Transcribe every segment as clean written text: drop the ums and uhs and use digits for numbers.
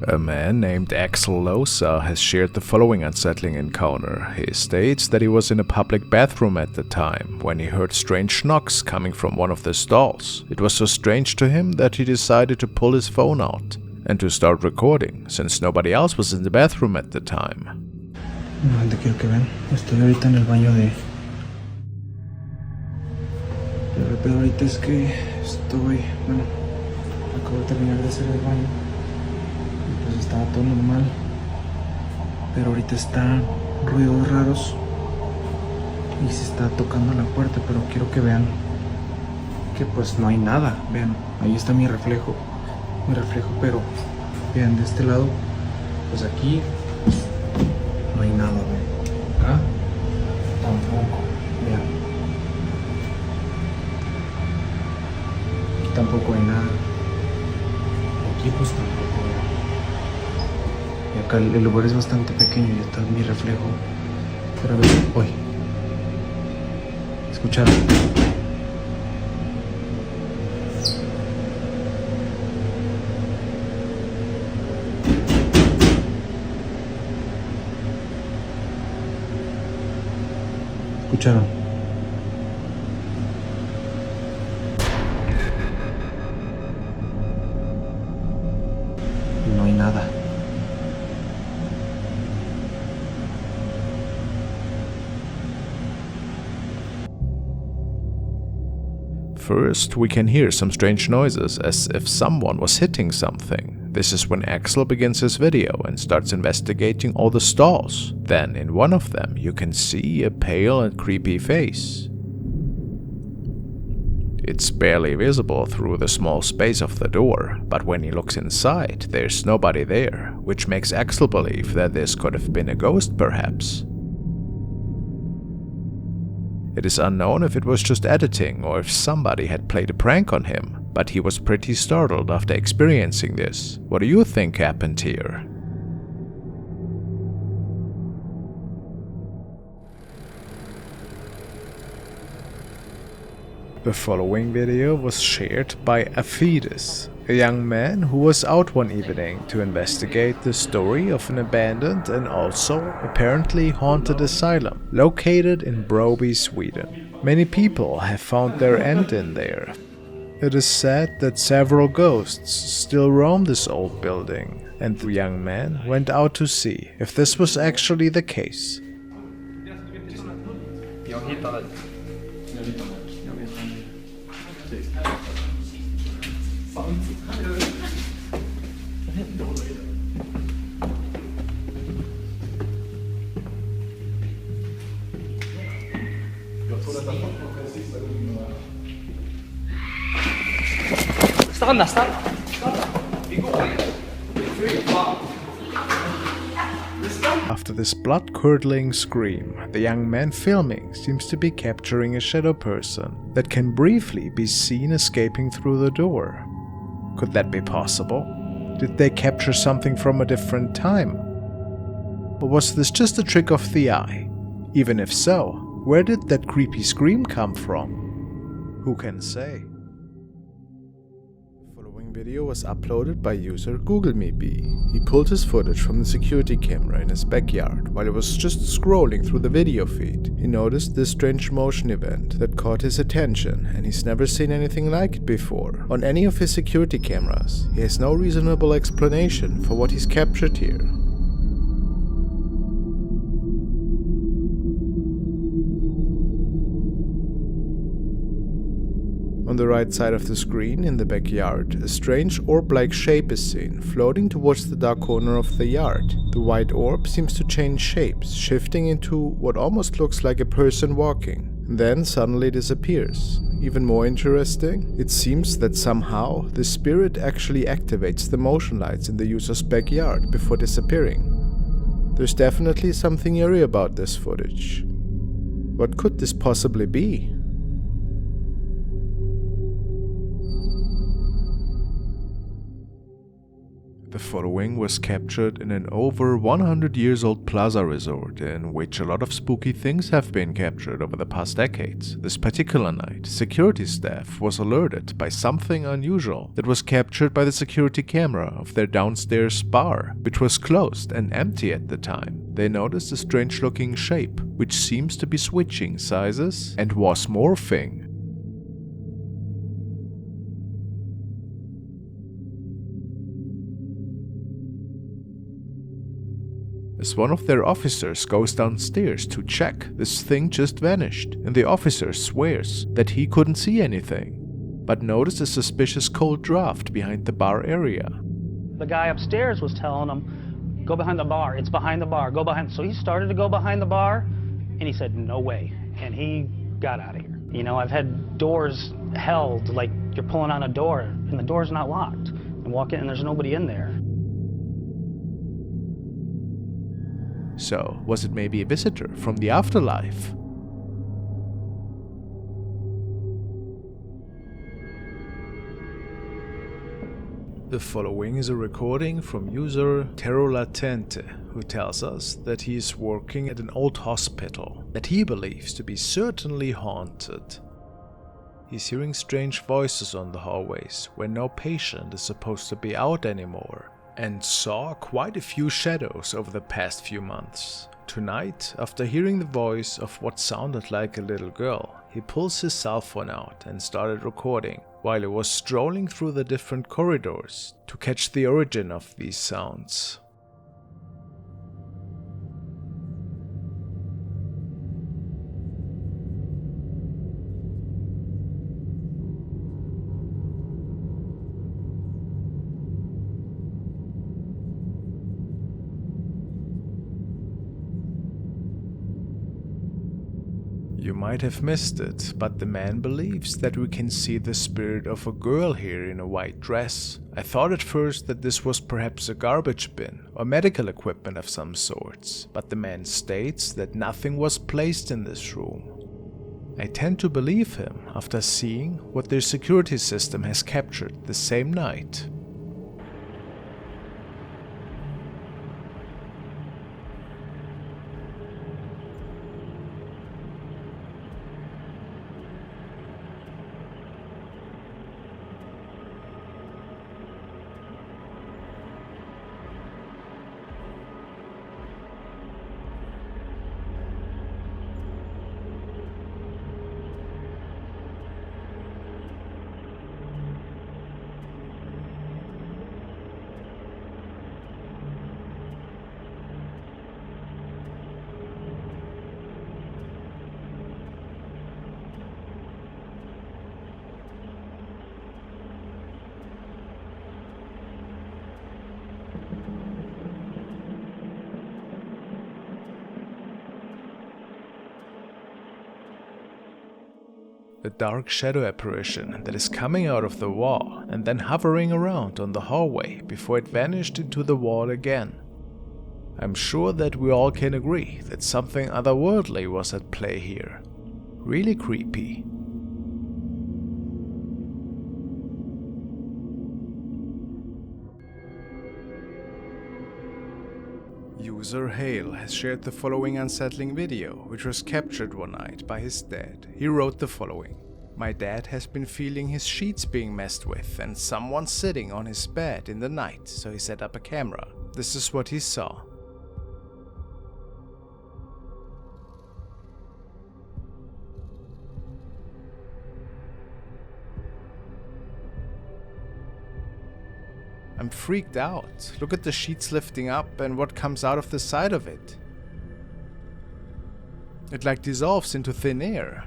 A man named Axel Losa has shared the following unsettling encounter. He states that he was in a public bathroom at the time when he heard strange knocks coming from one of the stalls. It was so strange to him that he decided to pull his phone out and to start recording, since nobody else was in the bathroom at the time. No, quiero que vean. Estoy ahorita en el baño de... El pedo ahorita es que estoy... Bueno, acabo de terminar de hacer el baño. Pues estaba todo normal, pero ahorita están ruidos raros y se está tocando la puerta, pero quiero que vean que pues no hay nada. Vean, ahí está mi reflejo, pero vean de este lado, pues aquí no hay nada. Vean, acá tampoco, vean, aquí tampoco hay nada, aquí pues tampoco. Y acá el lugar es bastante pequeño y está mi reflejo. Pero a ver, uy. ¿Escucharon? ¿Escucharon? No hay nada. First, we can hear some strange noises, as if someone was hitting something. This is when Axel begins his video and starts investigating all the stalls. Then, in one of them, you can see a pale and creepy face. It's barely visible through the small space of the door, but when he looks inside, there's nobody there, which makes Axel believe that this could have been a ghost, perhaps. It is unknown if it was just editing or if somebody had played a prank on him, but he was pretty startled after experiencing this. What do you think happened here? The following video was shared by a fetus, a young man who was out one evening to investigate the story of an abandoned and also apparently haunted asylum located in Broby, Sweden. Many people have found their end in there. It is said that several ghosts still roam this old building, and the young man went out to see if this was actually the case. After this blood-curdling scream, the young man filming seems to be capturing a shadow person that can briefly be seen escaping through the door. Could that be possible? Did they capture something from a different time? Or was this just a trick of the eye? Even if so, where did that creepy scream come from? Who can say? The following video was uploaded by user GoogleMeBee. He pulled his footage from the security camera in his backyard while he was just scrolling through the video feed. He noticed this strange motion event that caught his attention, and he's never seen anything like it before. On any of his security cameras, he has no reasonable explanation for what he's captured here. On the right side of the screen, in the backyard, a strange orb-like shape is seen, floating towards the dark corner of the yard. The white orb seems to change shapes, shifting into what almost looks like a person walking, and then suddenly disappears. Even more interesting, it seems that somehow the spirit actually activates the motion lights in the user's backyard before disappearing. There's definitely something eerie about this footage. What could this possibly be? The following was captured in an over 100 years old plaza resort in which a lot of spooky things have been captured over the past decades. This particular night, security staff was alerted by something unusual that was captured by the security camera of their downstairs bar, which was closed and empty at the time. They noticed a strange looking shape, which seems to be switching sizes and was morphing. As one of their officers goes downstairs to check, this thing just vanished, and the officer swears that he couldn't see anything, but noticed a suspicious cold draft behind the bar area. The guy upstairs was telling him, go behind the bar, it's behind the bar, go behind. So he started to go behind the bar, and he said, no way, and he got out of here. You know, I've had doors held, like you're pulling on a door, and the door's not locked, and walk in and there's nobody in there. So, was it maybe a visitor from the afterlife? The following is a recording from user Terrolatente, who tells us that he is working at an old hospital that he believes to be certainly haunted. He's hearing strange voices on the hallways where no patient is supposed to be out anymore, and saw quite a few shadows over the past few months. Tonight, after hearing the voice of what sounded like a little girl, he pulls his cell phone out and started recording while he was strolling through the different corridors to catch the origin of these sounds. You might have missed it, but the man believes that we can see the spirit of a girl here in a white dress. I thought at first that this was perhaps a garbage bin or medical equipment of some sorts, but the man states that nothing was placed in this room. I tend to believe him after seeing what their security system has captured the same night. A dark shadow apparition that is coming out of the wall and then hovering around on the hallway before it vanished into the wall again. I'm sure that we all can agree that something otherworldly was at play here. Really creepy. User Hale has shared the following unsettling video, which was captured one night by his dad. He wrote the following: "My dad has been feeling his sheets being messed with and someone sitting on his bed in the night, so he set up a camera. This is what he saw. I'm freaked out. Look at the sheets lifting up and what comes out of the side of it. It like dissolves into thin air.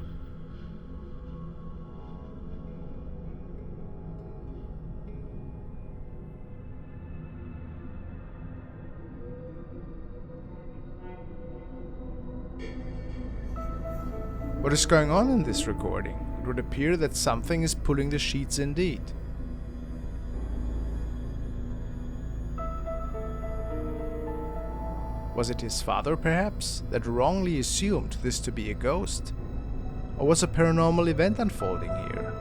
What is going on in this recording? It would appear that something is pulling the sheets indeed. Was it his father, perhaps, that wrongly assumed this to be a ghost? Or was a paranormal event unfolding here?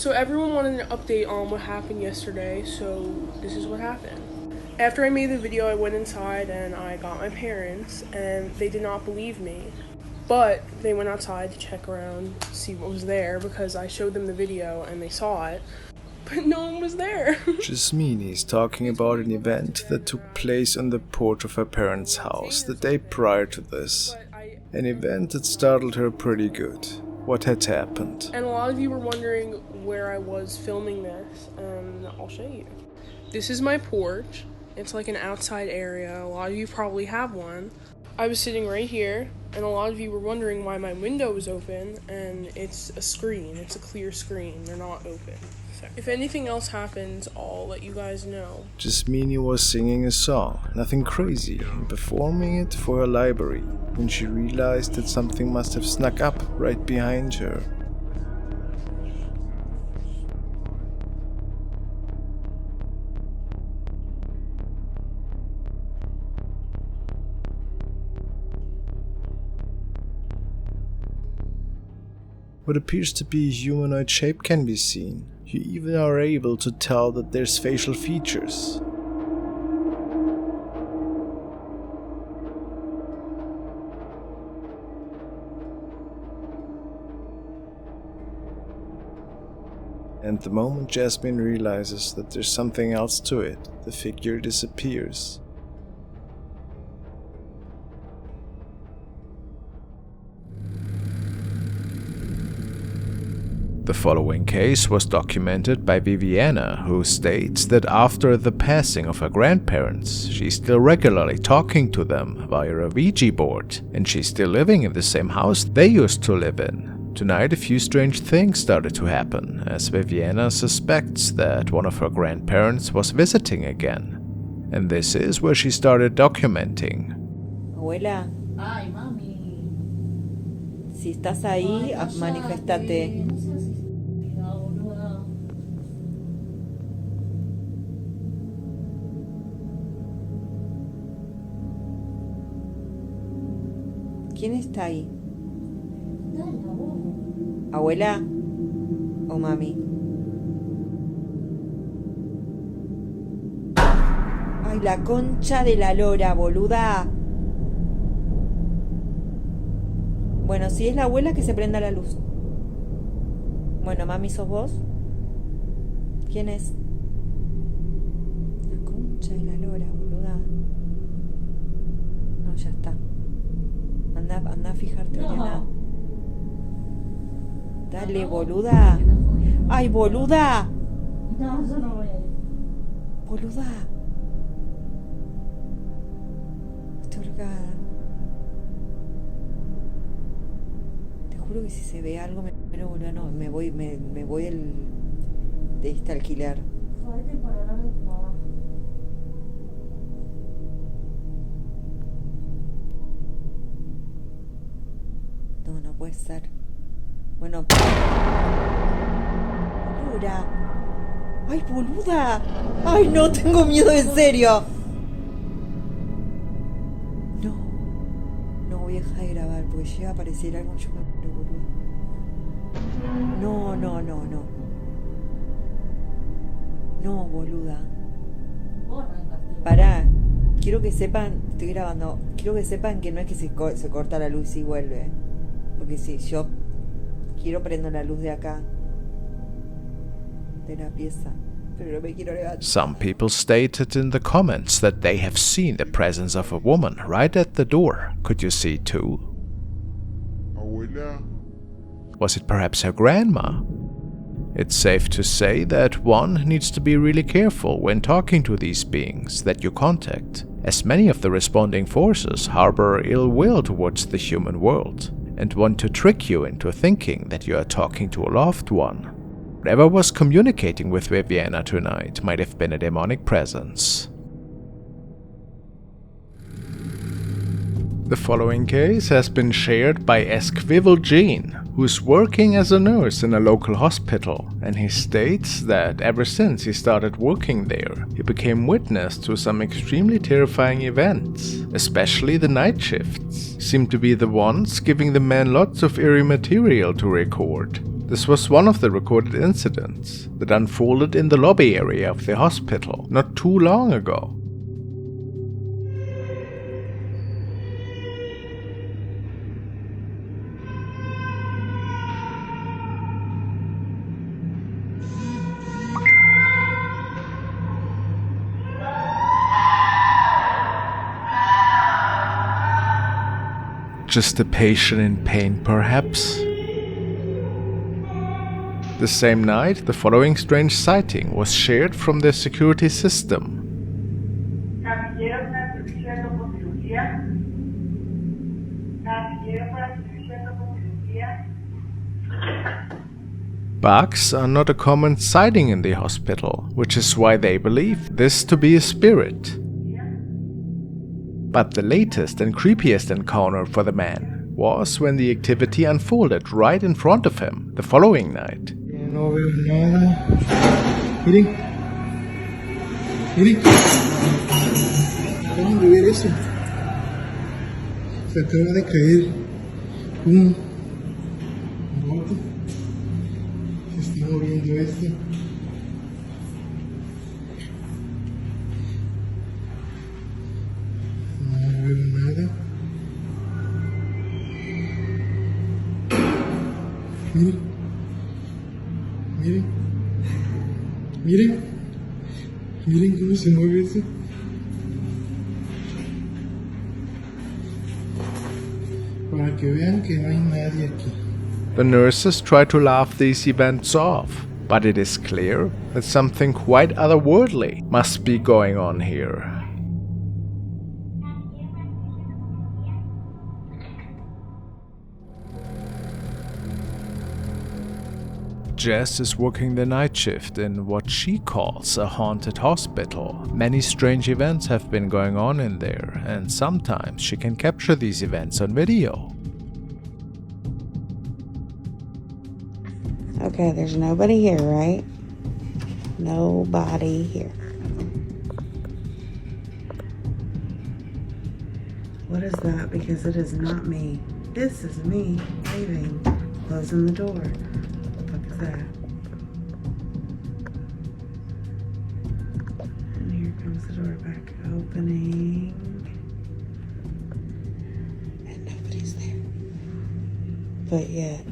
So everyone wanted an update on what happened yesterday, so this is what happened. After I made the video, I went inside and I got my parents, and they did not believe me. But they went outside to check around, see what was there, because I showed them the video and they saw it, but no one was there. Jasmine is talking about an event that took place on the porch of her parents' house the day prior to this. An event that startled her pretty good. What had happened? And a lot of you were wondering where I was filming this, and I'll show you. This is my porch. It's like an outside area. A lot of you probably have one. I was sitting right here, and a lot of you were wondering why my window was open, and it's a screen. It's a clear screen. They're not open. So if anything else happens, I'll let you guys know. Jasmine was singing a song, nothing crazy, and performing it for her library, when she realized that something must have snuck up right behind her. What appears to be a humanoid shape can be seen. You even are able to tell that there's facial features. And the moment Jasmine realizes that there's something else to it, the figure disappears. The following case was documented by Viviana, who states that after the passing of her grandparents, she's still regularly talking to them via a Ouija board, and she's still living in the same house they used to live in. Tonight a few strange things started to happen, as Viviana suspects that one of her grandparents was visiting again. And this is where she started documenting. Abuela. Ay, mami. Si estás ahí, maniféstate. ¿Quién está ahí? ¿Abuela o mami? ¡Ay, la concha de la lora, boluda! Bueno, si es la abuela, que se prenda la luz. Bueno, mami, ¿sos vos? ¿Quién es? La concha de la lora, boluda. No, ya está. Anda a fijarte, Oriana. Dale, boluda. ¡Ay, boluda! No, yo no voy a ir. Boluda. Estoy holgada. Te juro que si se ve algo me boluda, no, me voy de este alquiler. Jodete por hablar de tu mamá. No, no puede ser. Bueno. Boluda. ¡Ay, boluda! ¡Ay, no! Tengo miedo, en serio. No. No voy a dejar de grabar porque llega a aparecer algo. Yo me muero, boluda. No, no, no, no. No, boluda. Pará. Quiero que sepan, estoy grabando. Quiero que sepan que no es que se corta la luz y vuelve. Porque si yo quiero prendo la luz de acá, de la pieza, pero no me quiero levantar. Some people stated in the comments that they have seen the presence of a woman right at the door. Could you see too? Abuela. Was it perhaps her grandma? It's safe to say that one needs to be really careful when talking to these beings that you contact, as many of the responding forces harbor ill will towards the human world, and want to trick you into thinking that you are talking to a loved one. Whatever was communicating with Viviana tonight might have been a demonic presence. The following case has been shared by Esquivel Jean, who's working as a nurse in a local hospital, and he states that ever since he started working there, he became witness to some extremely terrifying events. Especially the night shifts seem to be the ones giving the man lots of eerie material to record. This was one of the recorded incidents that unfolded in the lobby area of the hospital not too long ago. Just a patient in pain, perhaps? The same night, the following strange sighting was shared from their security system. Bugs are not a common sighting in the hospital, which is why they believe this to be a spirit. But the latest and creepiest encounter for the man was when the activity unfolded right in front of him the following night. No veo nada. Miren. Miren. Acaban de ver eso. Se acaba de caer un bote. Se está moviendo esto. No veo nada. Miren. Miren. Miren. Miren cómo se mueve eso. Para que vean que no hay nadie aquí. The nurses try to laugh these events off, but it is clear that something quite otherworldly must be going on here. Jess is working the night shift in what she calls a haunted hospital. Many strange events have been going on in there, and sometimes she can capture these events on video. Okay, there's nobody here, right? Nobody here. What is that? Because it is not me. This is me leaving, closing the door. That. And here comes the door back opening. And nobody's there. But yet.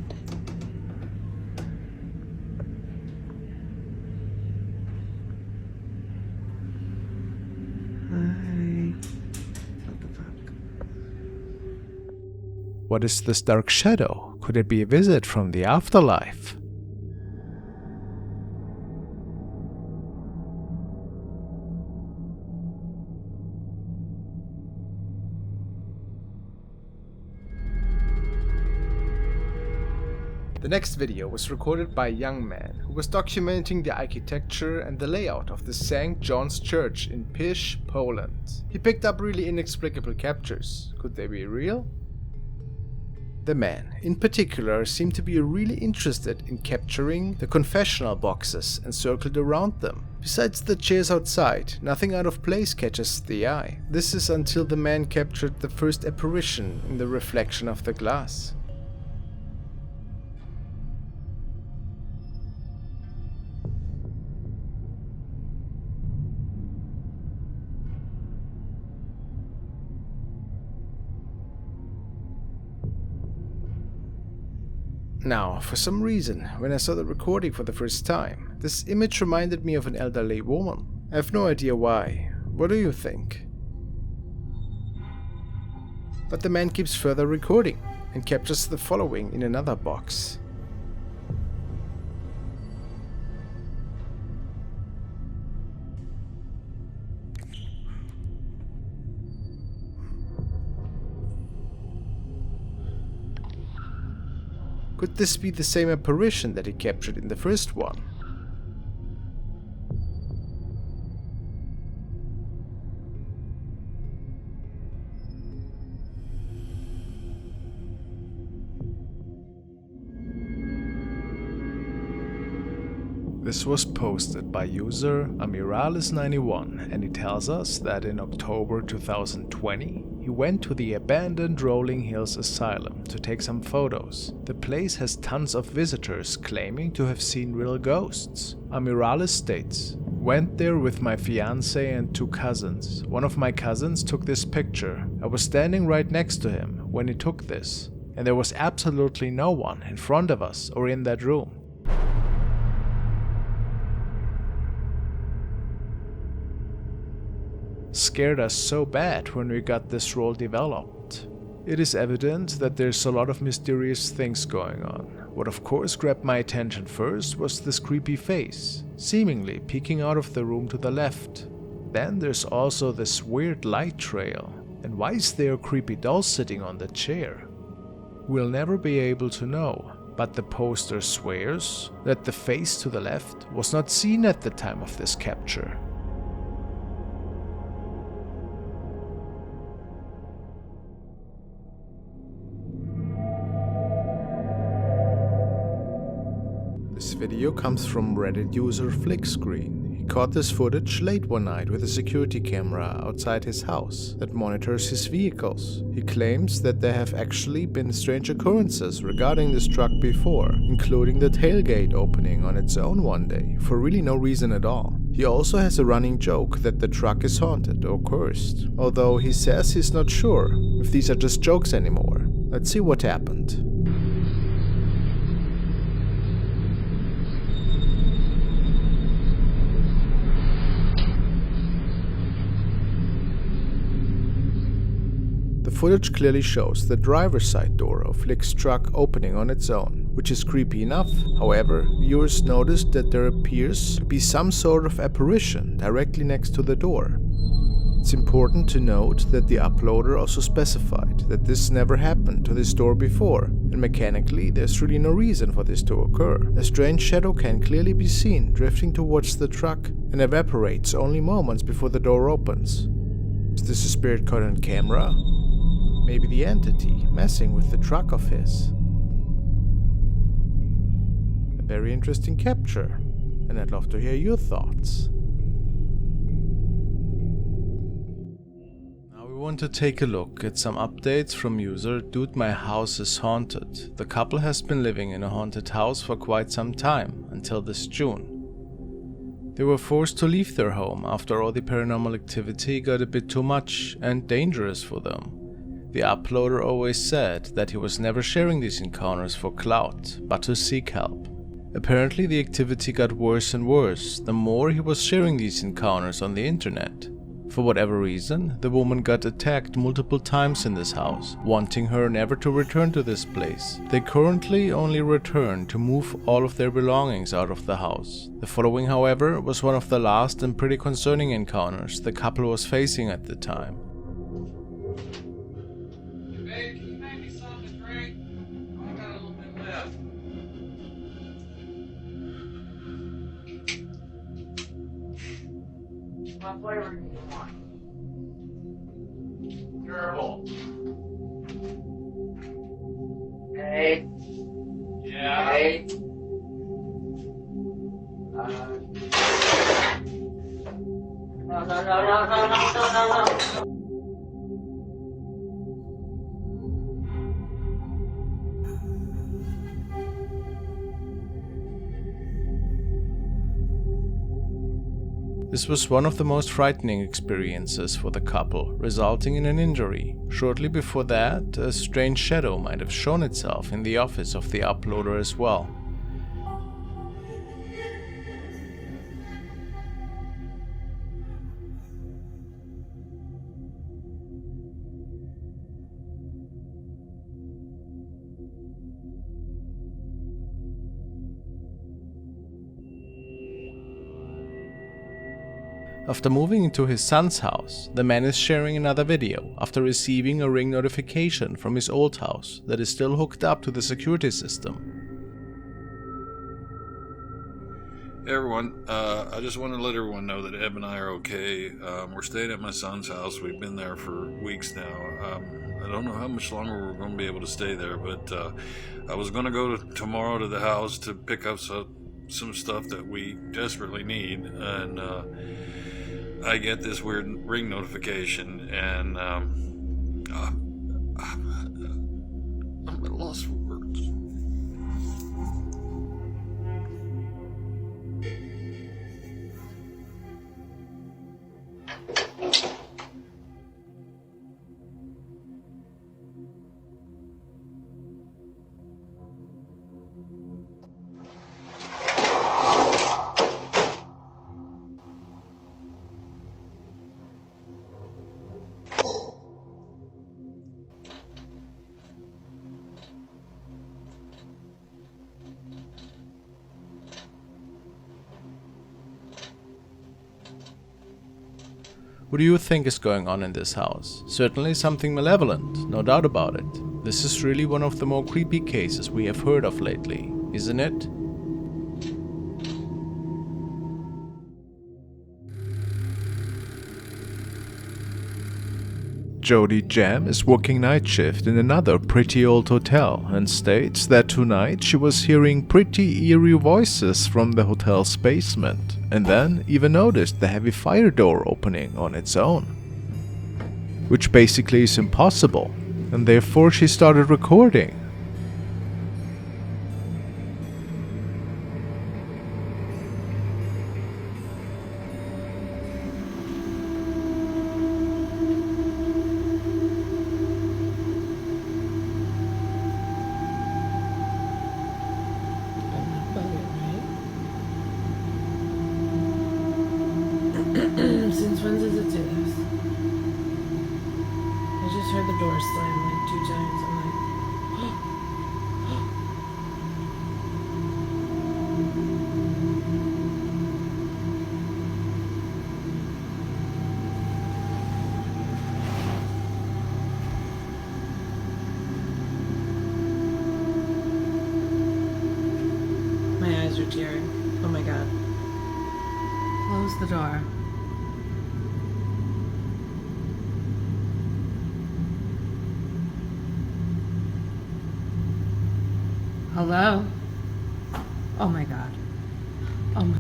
Hi. What the fuck? What is this dark shadow? Could it be a visit from the afterlife? The next video was recorded by a young man who was documenting the architecture and the layout of the St. John's Church in Pisz, Poland. He picked up really inexplicable captures. Could they be real? The man, in particular, seemed to be really interested in capturing the confessional boxes encircled around them. Besides the chairs outside, nothing out of place catches the eye. This is until the man captured the first apparition in the reflection of the glass. Now, for some reason, when I saw the recording for the first time, this image reminded me of an elderly woman. I have no idea why. What do you think? But the man keeps further recording and captures the following in another box. Could this be the same apparition that he captured in the first one? This was posted by user Amirales91, and he tells us that in October 2020, he went to the abandoned Rolling Hills Asylum to take some photos. The place has tons of visitors claiming to have seen real ghosts. Amirales states, "Went there with my fiancé and 2 cousins. One of my cousins took this picture. I was standing right next to him when he took this, and there was absolutely no one in front of us or in that room." Scared us so bad when we got this role developed. It is evident that there's a lot of mysterious things going on. What of course grabbed my attention first was this creepy face, seemingly peeking out of the room to the left. Then there's also this weird light trail. And why is there a creepy doll sitting on the chair? We'll never be able to know, but the poster swears that the face to the left was not seen at the time of this capture. This video comes from Reddit user FlickScreen. He caught this footage late one night with a security camera outside his house that monitors his vehicles. He claims that there have actually been strange occurrences regarding this truck before, including the tailgate opening on its own one day, for really no reason at all. He also has a running joke that the truck is haunted or cursed, although he says he's not sure if these are just jokes anymore. Let's see what happened. The footage clearly shows the driver's side door of Flick's truck opening on its own, which is creepy enough. However, viewers noticed that there appears to be some sort of apparition directly next to the door. It's important to note that the uploader also specified that this never happened to this door before, and mechanically there's really no reason for this to occur. A strange shadow can clearly be seen drifting towards the truck and evaporates only moments before the door opens. Is this a spirit caught on camera? Maybe the entity messing with the truck of his. A very interesting capture, and I'd love to hear your thoughts. Now we want to take a look at some updates from user Dude My House is Haunted. The couple has been living in a haunted house for quite some time, until this June. They were forced to leave their home after all the paranormal activity got a bit too much and dangerous for them. The uploader always said that he was never sharing these encounters for clout, but to seek help. Apparently the activity got worse and worse the more he was sharing these encounters on the internet. For whatever reason, the woman got attacked multiple times in this house, wanting her never to return to this place. They currently only return to move all of their belongings out of the house. The following, however, was one of the last and pretty concerning encounters the couple was facing at the time. Babe, can you make me something to drink? I got a little bit left. What flavor do you want? Terrible. Hey. Yeah. Hey. No. This was one of the most frightening experiences for the couple, resulting in an injury. Shortly before that, a strange shadow might have shown itself in the office of the uploader as well. After moving into his son's house, the man is sharing another video after receiving a ring notification from his old house that is still hooked up to the security system. Hey everyone, I just want to let everyone know that Eb and I are okay. We're staying at my son's house. We've been there for weeks now. I don't know how much longer we're going to be able to stay there, but I was going to go tomorrow to the house to pick up some stuff that we desperately need, and I get this weird ring notification, and I'm at a loss for words. What do you think is going on in this house? Certainly something malevolent, no doubt about it. This is really one of the more creepy cases we have heard of lately, isn't it? Jody Jam is working night shift in another pretty old hotel and states that tonight she was hearing pretty eerie voices from the hotel's basement, and then even noticed the heavy fire door opening on its own. Which basically is impossible, and therefore she started recording. Since when does it do this? I just heard the door slam like 2 times. I'm like, my eyes are tearing. Oh my god. Close the door. Hello? Oh my god. Oh my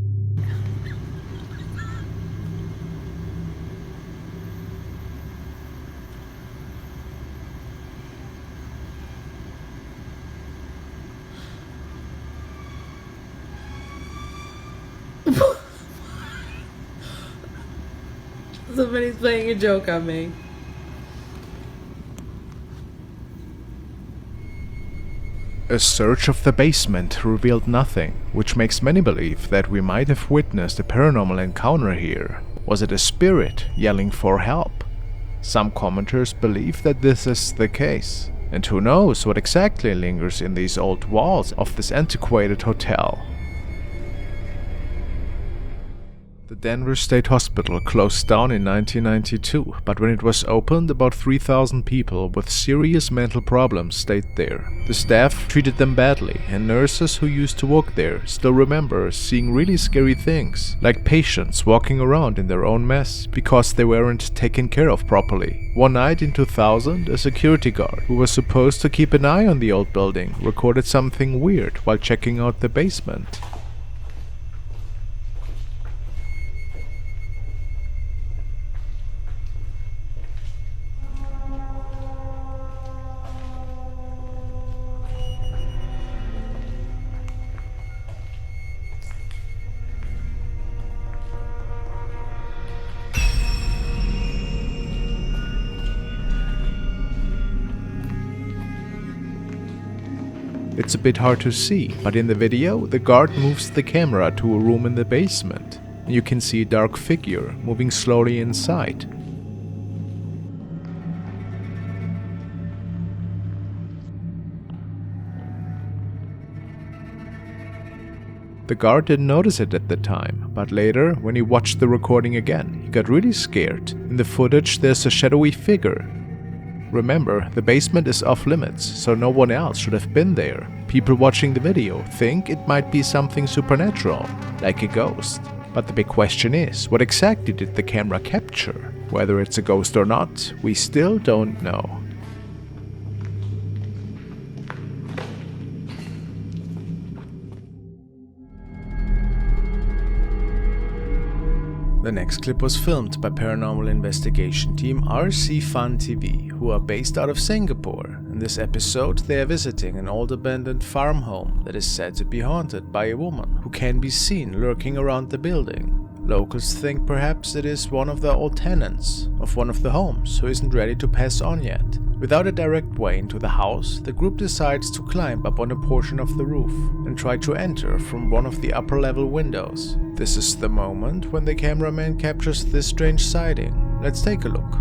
Somebody's playing a joke on me. A search of the basement revealed nothing, which makes many believe that we might have witnessed a paranormal encounter here. Was it a spirit yelling for help? Some commenters believe that this is the case, and who knows what exactly lingers in these old walls of this antiquated hotel. The Denver State Hospital closed down in 1992, but when it was opened, about 3,000 people with serious mental problems stayed there. The staff treated them badly, and nurses who used to work there still remember seeing really scary things, like patients walking around in their own mess because they weren't taken care of properly. One night in 2000, a security guard who was supposed to keep an eye on the old building recorded something weird while checking out the basement. It's a bit hard to see, but in the video, the guard moves the camera to a room in the basement. You can see a dark figure moving slowly inside. The guard didn't notice it at the time, but later, when he watched the recording again, he got really scared. In the footage, there's a shadowy figure. Remember, the basement is off limits, so no one else should have been there. People watching the video think it might be something supernatural, like a ghost. But the big question is, what exactly did the camera capture? Whether it's a ghost or not, we still don't know. The next next clip was filmed by paranormal investigation team RCFunTV, who are based out of Singapore. In this episode, they are visiting an old abandoned farm home that is said to be haunted by a woman who can be seen lurking around the building. Locals think perhaps it is one of the old tenants of one of the homes who isn't ready to pass on yet. Without a direct way into the house, the group decides to climb up on a portion of the roof and try to enter from one of the upper level windows. This is the moment when the cameraman captures this strange sighting. Let's take a look.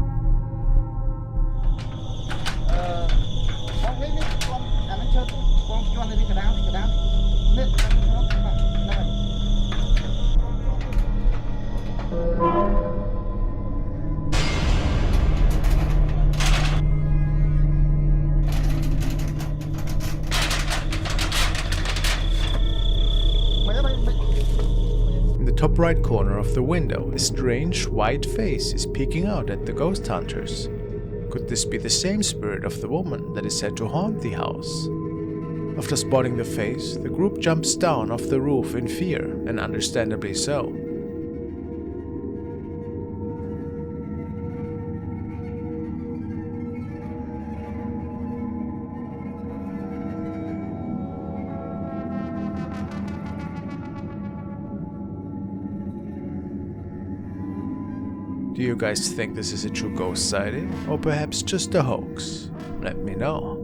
In the top right corner of the window, a strange white face is peeking out at the ghost hunters. Could this be the same spirit of the woman that is said to haunt the house? After spotting the face, the group jumps down off the roof in fear, and understandably so. Do you guys think this is a true ghost sighting, or perhaps just a hoax? Let me know.